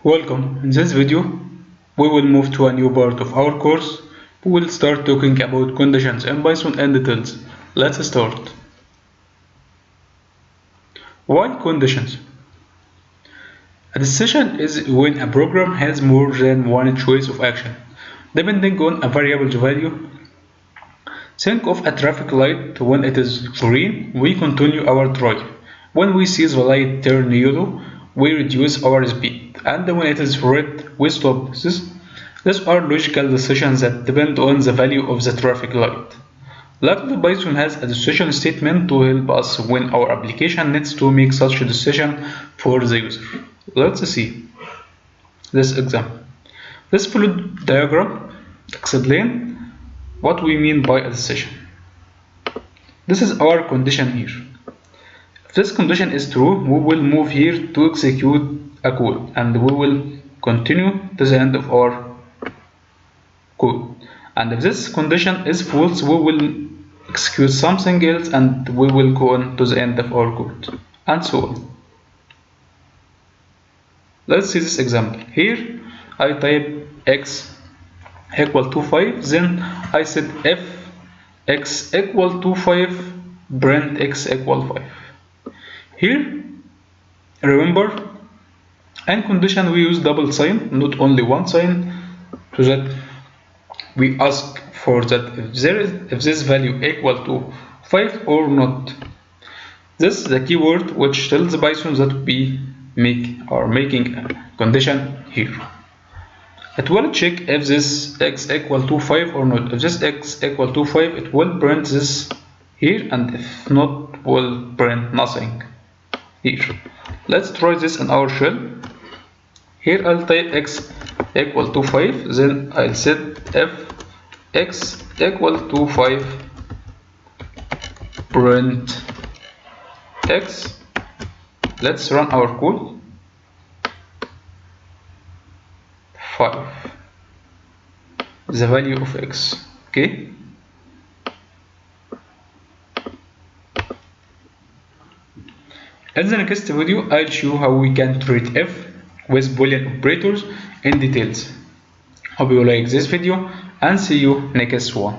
Welcome. In this video, we will move to a new part of our course. We will start talking about conditions in Python and details. Let's start. Why conditions? A decision is when a program has more than one choice of action, depending on a variable's value. Think of a traffic light. When it is green, we continue our drive. When we see the light turn yellow, we reduce our speed, and when it is red, we stop. These are logical decisions that depend on the value of the traffic light. Luckily, Python has a decision statement to help us when our application needs to make such a decision for the user. Let's see this example. This flow diagram explains what we mean by a decision. This is our condition here. If this condition is true, we will move here to execute a code, and we will continue to the end of our code. And if this condition is false, we will execute something else, and we will go on to the end of our code, and so on. Let's see this example. Here I type x equal to 5, then I said if x equal to 5, print x equal 5. Here, remember, in condition we use double sign, not only one sign, so that we ask for that if this value equal to 5 or not. This is the keyword which tells Python that we are making a condition here. It will check if this x equal to 5 or not. If this x equal to 5, it will print this here, and if not, will print nothing here. Let's try this in our shell. Here I'll type x equal to 5, then I'll set if x equal to 5, print x. Let's run our code. 5, the value of x. Okay. In the next video, I'll show how we can treat if with Boolean operators in details. Hope you like this video, and see you next one.